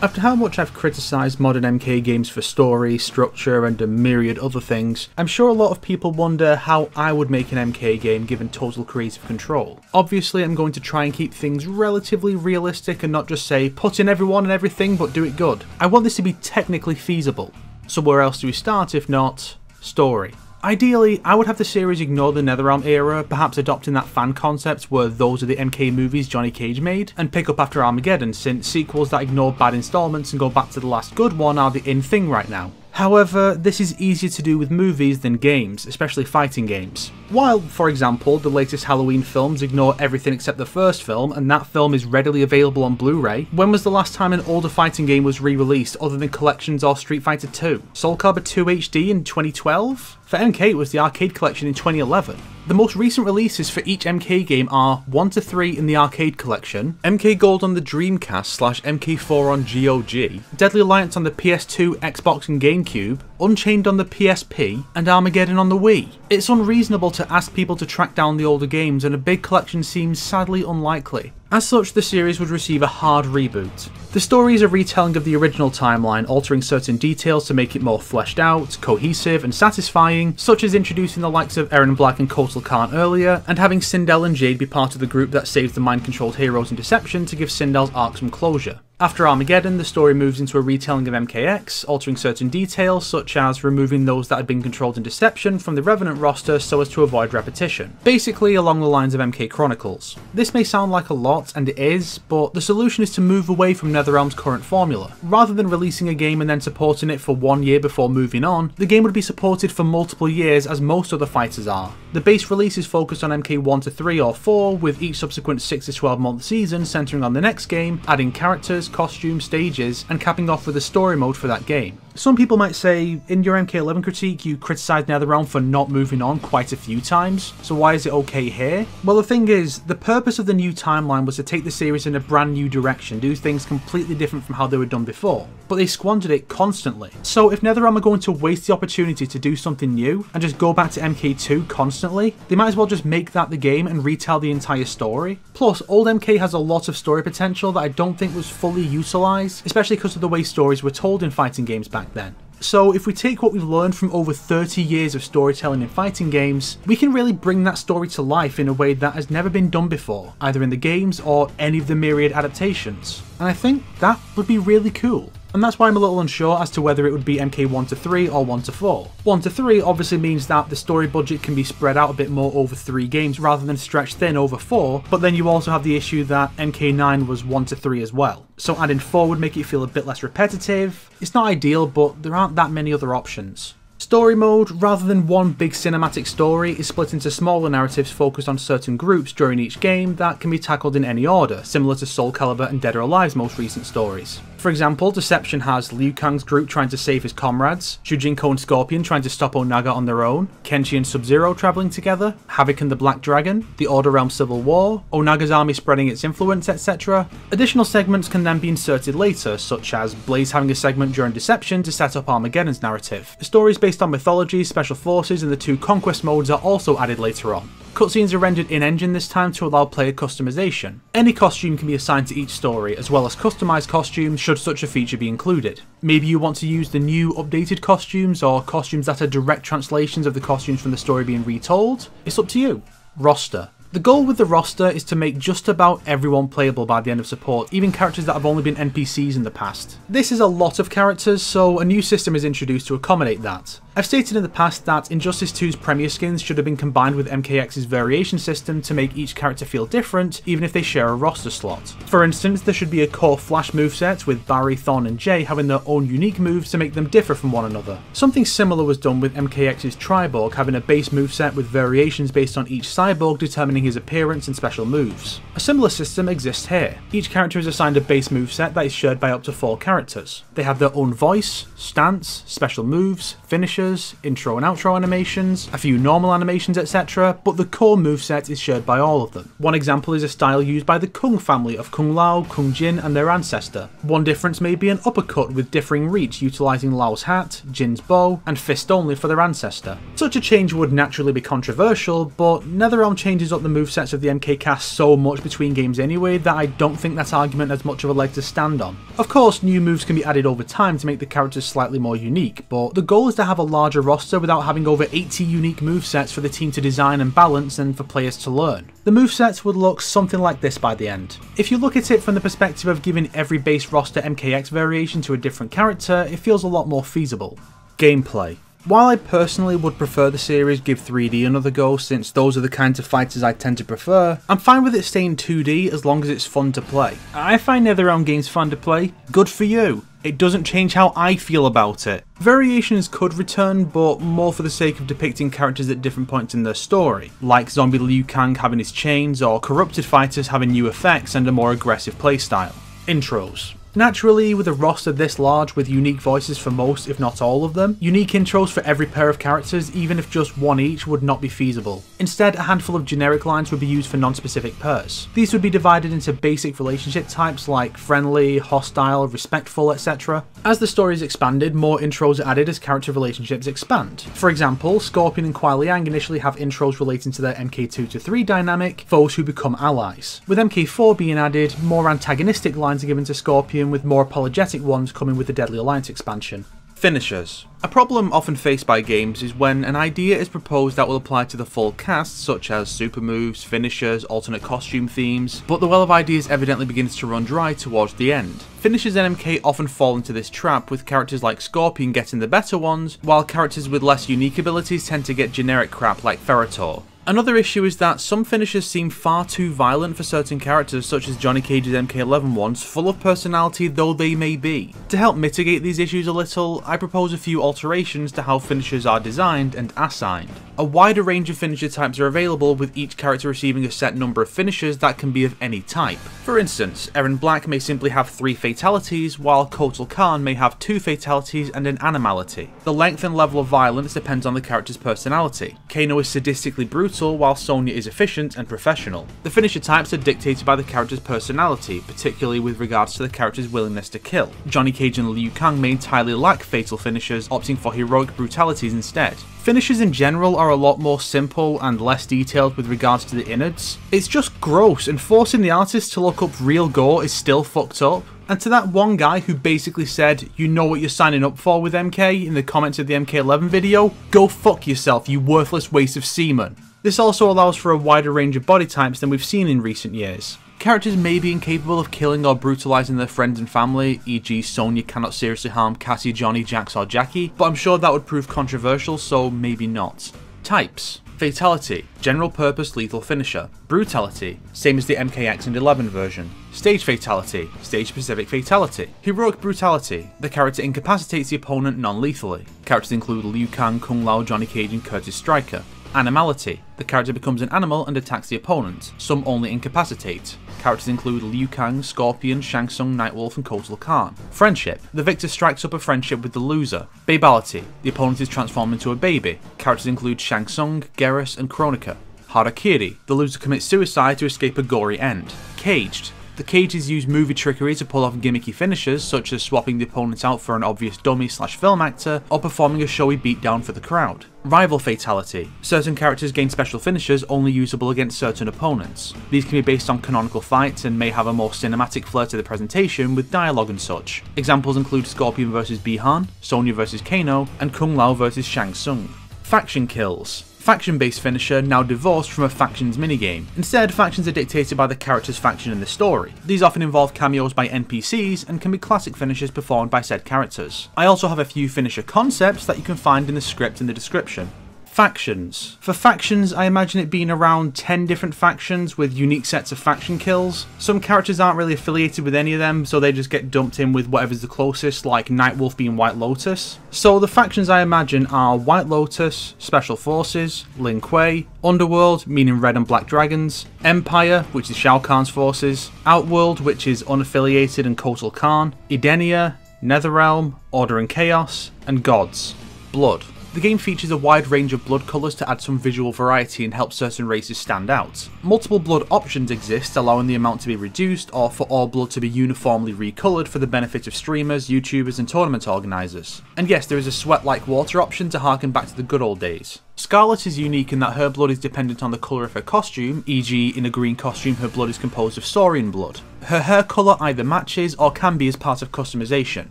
After how much I've criticised modern MK games for story, structure and a myriad other things, I'm sure a lot of people wonder how I would make an MK game given total creative control. Obviously I'm going to try and keep things relatively realistic and not just say put in everyone and everything but do it good. I want this to be technically feasible. So where else do we start if not story? Ideally, I would have the series ignore the NetherRealm era, perhaps adopting that fan concept where those are the MK movies Johnny Cage made, and pick up after Armageddon, since sequels that ignore bad installments and go back to the last good one are the in thing right now. However, this is easier to do with movies than games, especially fighting games. While, for example, the latest Halloween films ignore everything except the first film, and that film is readily available on Blu-ray, when was the last time an older fighting game was re-released other than Collections or Street Fighter 2? Soul Calibur 2 HD in 2012? For MK it was the arcade collection in 2011. The most recent releases for each MK game are 1 to 3 in the arcade collection, MK Gold on the Dreamcast / MK4 on GOG, Deadly Alliance on the PS2, Xbox and GameCube, Unchained on the PSP, and Armageddon on the Wii. It's unreasonable to ask people to track down the older games, and a big collection seems sadly unlikely. As such, the series would receive a hard reboot. The story is a retelling of the original timeline, altering certain details to make it more fleshed out, cohesive and satisfying, such as introducing the likes of Eren Black and Kotal Khan earlier, and having Sindel and Jade be part of the group that saves the mind-controlled heroes in Deception to give Sindel's arc some closure. After Armageddon, the story moves into a retelling of MKX, altering certain details such as removing those that had been controlled in Deception from the Revenant roster so as to avoid repetition. Basically along the lines of MK Chronicles. This may sound like a lot, and it is, but the solution is to move away from NetherRealm's current formula. Rather than releasing a game and then supporting it for 1 year before moving on, the game would be supported for multiple years as most other fighters are. The base release is focused on MK 1 to 3 or 4, with each subsequent 6 to 12 month season centering on the next game, adding characters, costumes, stages, and capping off with a story mode for that game. Some people might say, in your MK11 critique you criticised NetherRealm for not moving on quite a few times, so why is it okay here? Well, the thing is, the purpose of the new timeline was to take the series in a brand new direction, do things completely different from how they were done before, but they squandered it constantly. So if NetherRealm are going to waste the opportunity to do something new and just go back to MK2 constantly, they might as well just make that the game and retell the entire story. Plus, old MK has a lot of story potential that I don't think was fully utilised, especially because of the way stories were told in fighting games back then. So if we take what we've learned from over 30 years of storytelling in fighting games, we can really bring that story to life in a way that has never been done before, either in the games or any of the myriad adaptations. And I think that would be really cool. And that's why I'm a little unsure as to whether it would be MK 1 to 3 or 1 to 4. 1 to 3 obviously means that the story budget can be spread out a bit more over 3 games rather than stretched thin over 4, but then you also have the issue that MK 9 was 1 to 3 as well. So adding 4 would make it feel a bit less repetitive. It's not ideal, but there aren't that many other options. Story mode, rather than one big cinematic story, is split into smaller narratives focused on certain groups during each game that can be tackled in any order, similar to Soul Calibur and Dead or Alive's most recent stories. For example, Deception has Liu Kang's group trying to save his comrades, Shujinko and Scorpion trying to stop Onaga on their own, Kenshi and Sub-Zero travelling together, Havoc and the Black Dragon, the Order Realm Civil War, Onaga's army spreading its influence, etc. Additional segments can then be inserted later, such as Blaze having a segment during Deception to set up Armageddon's narrative. The stories based on mythology, special forces and the 2 conquest modes are also added later on. Cutscenes are rendered in-engine this time to allow player customization. Any costume can be assigned to each story, as well as customized costumes should such a feature be included. Maybe you want to use the new updated costumes, or costumes that are direct translations of the costumes from the story being retold. It's up to you. Roster. The goal with the roster is to make just about everyone playable by the end of support, even characters that have only been NPCs in the past. This is a lot of characters, so a new system is introduced to accommodate that. I've stated in the past that Injustice 2's Premier skins should have been combined with MKX's variation system to make each character feel different, even if they share a roster slot. For instance, there should be a core Flash moveset with Barry, Thorn and Jay having their own unique moves to make them differ from one another. Something similar was done with MKX's Triborg having a base moveset with variations based on each cyborg determining his appearance and special moves. A similar system exists here. Each character is assigned a base moveset that is shared by up to 4 characters. They have their own voice, stance, special moves, finishers, finishers, intro and outro animations, a few normal animations, etc., but the core moveset is shared by all of them. One example is a style used by the Kung family of Kung Lao, Kung Jin and their ancestor. One difference may be an uppercut with differing reach utilising Lao's hat, Jin's bow, and fist only for their ancestor. Such a change would naturally be controversial, but NetherRealm changes up the movesets of the MK cast so much between games anyway that I don't think that argument has much of a leg to stand on. Of course, new moves can be added over time to make the characters slightly more unique, but the goal is to have a larger roster without having over 80 unique movesets for the team to design and balance and for players to learn. The movesets would look something like this by the end. If you look at it from the perspective of giving every base roster MKX variation to a different character, it feels a lot more feasible. Gameplay. While I personally would prefer the series give 3D another go since those are the kinds of fighters I tend to prefer, I'm fine with it staying 2D as long as it's fun to play. I find NetherRealm games fun to play, good for you. It doesn't change how I feel about it. Variations could return, but more for the sake of depicting characters at different points in their story, like zombie Liu Kang having his chains or corrupted fighters having new effects and a more aggressive playstyle. Intros. Naturally, with a roster this large with unique voices for most, if not all of them, unique intros for every pair of characters, even if just one each, would not be feasible. Instead, a handful of generic lines would be used for non-specific pairs. These would be divided into basic relationship types like friendly, hostile, respectful, etc. As the story is expanded, more intros are added as character relationships expand. For example, Scorpion and Kuai Liang initially have intros relating to their MK2-3 dynamic, foes who become allies. With MK4 being added, more antagonistic lines are given to Scorpion, with more apologetic ones coming with the Deadly Alliance expansion. Finishers. A problem often faced by games is when an idea is proposed that will apply to the full cast, such as super moves, finishers, alternate costume themes, but the well of ideas evidently begins to run dry towards the end. Finishers in MK often fall into this trap, with characters like Scorpion getting the better ones, while characters with less unique abilities tend to get generic crap like Ferrator. Another issue is that some finishers seem far too violent for certain characters, such as Johnny Cage's MK11 ones, full of personality though they may be. To help mitigate these issues a little, I propose a few alterations to how finishers are designed and assigned. A wider range of finisher types are available, with each character receiving a set number of finishers that can be of any type. For instance, Eren Black may simply have 3 fatalities, while Kotal Khan may have 2 fatalities and an animality. The length and level of violence depends on the character's personality. Kano is sadistically brutal, while Sonya is efficient and professional. The finisher types are dictated by the character's personality, particularly with regards to the character's willingness to kill. Johnny Cage and Liu Kang may entirely lack fatal finishers, opting for heroic brutalities instead. Finishers in general are a lot more simple and less detailed with regards to the innards. It's just gross, and forcing the artist to look up real gore is still fucked up. And to that one guy who basically said, "You know what you're signing up for with MK" in the comments of the MK11 video, go fuck yourself, you worthless waste of semen. This also allows for a wider range of body types than we've seen in recent years. Characters may be incapable of killing or brutalising their friends and family, e.g. Sonya cannot seriously harm Cassie, Johnny, Jax or Jackie, but I'm sure that would prove controversial, so maybe not. Types. Fatality, general purpose lethal finisher. Brutality, same as the MKX and 11 version. Stage Fatality, stage specific fatality. Heroic Brutality, the character incapacitates the opponent non-lethally. Characters include Liu Kang, Kung Lao, Johnny Cage and Curtis Stryker. Animality, the character becomes an animal and attacks the opponent, some only incapacitate. Characters include Liu Kang, Scorpion, Shang Tsung, Nightwolf and Kotal Khan. Friendship, the victor strikes up a friendship with the loser. Babality, the opponent is transformed into a baby. Characters include Shang Tsung, Geras and Kronika. Harakiri, the loser commits suicide to escape a gory end. Caged, the cages use movie trickery to pull off gimmicky finishers, such as swapping the opponent out for an obvious dummy/film actor, or performing a showy beatdown for the crowd. Rival Fatality, certain characters gain special finishers only usable against certain opponents. These can be based on canonical fights and may have a more cinematic flair to the presentation with dialogue and such. Examples include Scorpion vs Bihan, Sonya vs Kano, and Kung Lao vs Shang Tsung. Faction Kills, faction-based finisher now divorced from a factions minigame. Instead, factions are dictated by the character's faction in the story. These often involve cameos by NPCs and can be classic finishers performed by said characters. I also have a few finisher concepts that you can find in the script in the description. Factions. For factions, I imagine it being around 10 different factions with unique sets of faction kills. Some characters aren't really affiliated with any of them, so they just get dumped in with whatever's the closest, like Nightwolf being White Lotus. So the factions I imagine are White Lotus, Special Forces, Lin Kuei, Underworld, meaning Red and Black Dragons, Empire, which is Shao Kahn's forces, Outworld, which is unaffiliated and Kotal Khan, Edenia, Netherrealm, Order and Chaos, and Gods. Blood. The game features a wide range of blood colours to add some visual variety and help certain races stand out. Multiple blood options exist, allowing the amount to be reduced or for all blood to be uniformly recoloured for the benefit of streamers, YouTubers and tournament organisers. And yes, there is a sweat like water option to harken back to the good old days. Scarlet is unique in that her blood is dependent on the colour of her costume, e.g. in a green costume her blood is composed of saurian blood. Her hair colour either matches or can be as part of customization.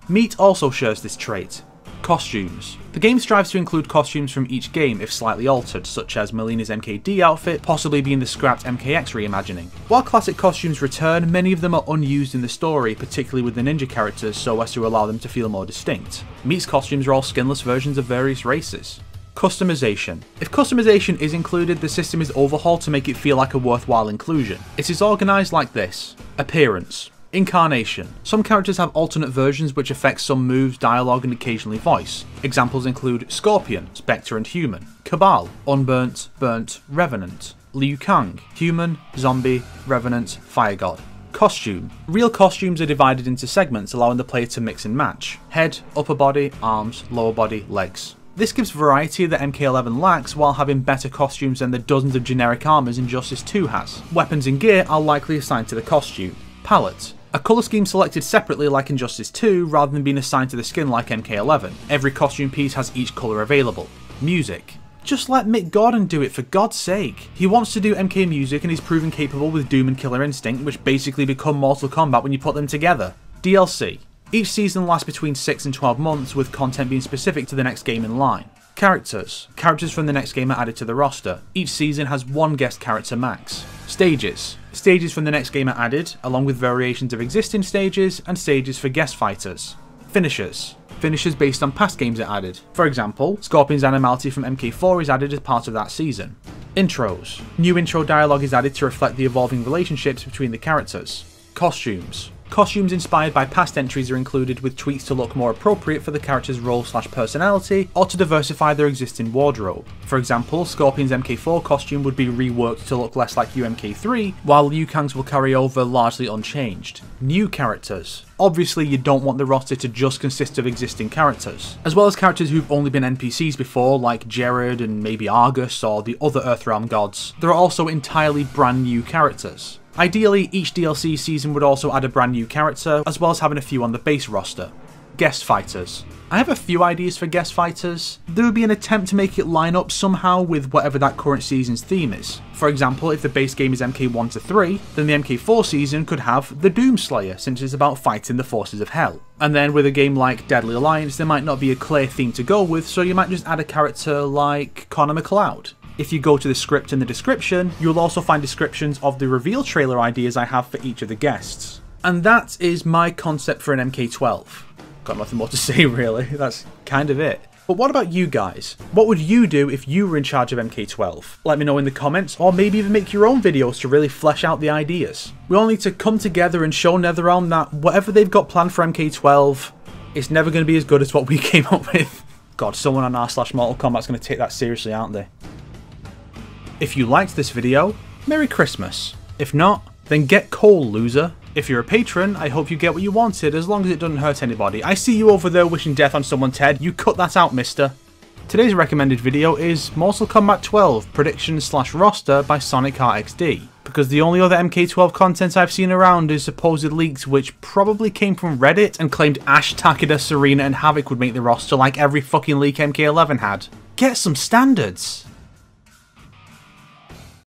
Meat also shares this trait. Costumes. The game strives to include costumes from each game if slightly altered, such as Melina's MKD outfit possibly being the scrapped MKX reimagining. While classic costumes return, many of them are unused in the story, particularly with the ninja characters, so as to allow them to feel more distinct. Meat's costumes are all skinless versions of various races. Customization. If customization is included, the system is overhauled to make it feel like a worthwhile inclusion. It is organised like this. Appearance. Incarnation. Some characters have alternate versions which affect some moves, dialogue and occasionally voice. Examples include Scorpion, Spectre and Human, Cabal, Unburnt, Burnt, Revenant, Liu Kang, Human, Zombie, Revenant, Fire God. Costume. Real costumes are divided into segments allowing the player to mix and match. Head, upper body, arms, lower body, legs. This gives variety that MK11 lacks while having better costumes than the dozens of generic armours Injustice 2 has. Weapons and gear are likely assigned to the costume. Palette. A colour scheme selected separately like Injustice 2 rather than being assigned to the skin like MK11. Every costume piece has each colour available. Music. Just let Mick Gordon do it, for God's sake. He wants to do MK music and he's proven capable with Doom and Killer Instinct, which basically become Mortal Kombat when you put them together. DLC. Each season lasts between 6 and 12 months, with content being specific to the next game in line. Characters. Characters from the next game are added to the roster. Each season has one guest character max. Stages. Stages from the next game are added, along with variations of existing stages and stages for guest fighters. Finishers. Finishers based on past games are added. For example, Scorpion's Animality from MK4 is added as part of that season. Intros. New intro dialogue is added to reflect the evolving relationships between the characters. Costumes. Costumes inspired by past entries are included with tweaks to look more appropriate for the character's role/personality or to diversify their existing wardrobe. For example, Scorpion's MK4 costume would be reworked to look less like UMK3, while Liu Kang's will carry over largely unchanged. New characters. Obviously you don't want the roster to just consist of existing characters, as well as characters who've only been NPCs before like Jared and maybe Argus or the other Earthrealm gods. There are also entirely brand new characters. Ideally, each DLC season would also add a brand new character, as well as having a few on the base roster. Guest fighters. I have a few ideas for guest fighters. There would be an attempt to make it line up somehow with whatever that current season's theme is. For example, if the base game is MK1 to 3, then the MK4 season could have the Doomslayer, since it's about fighting the forces of hell. And then with a game like Deadly Alliance, there might not be a clear theme to go with, so you might just add a character like Connor McLeod. If you go to the script in the description, you'll also find descriptions of the reveal trailer ideas I have for each of the guests. And that is my concept for an MK12. Got nothing more to say really, that's kind of it. But what about you guys? What would you do if you were in charge of MK12? Let me know in the comments, or maybe even make your own videos to really flesh out the ideas. We all need to come together and show NetherRealm that whatever they've got planned for MK12, it's never going to be as good as what we came up with. God, someone on r/Mortal Kombat's going to take that seriously, aren't they? If you liked this video, Merry Christmas. If not, then get coal, loser. If you're a patron, I hope you get what you wanted, as long as it doesn't hurt anybody. I see you over there wishing death on someone's head. You cut that out, mister. Today's recommended video is Mortal Kombat 12 Predictions/Roster by Sonic RXD, because the only other MK12 content I've seen around is supposed leaks which probably came from Reddit and claimed Ash, Takeda, Serena and Havoc would make the roster like every fucking leak MK11 had. Get some standards!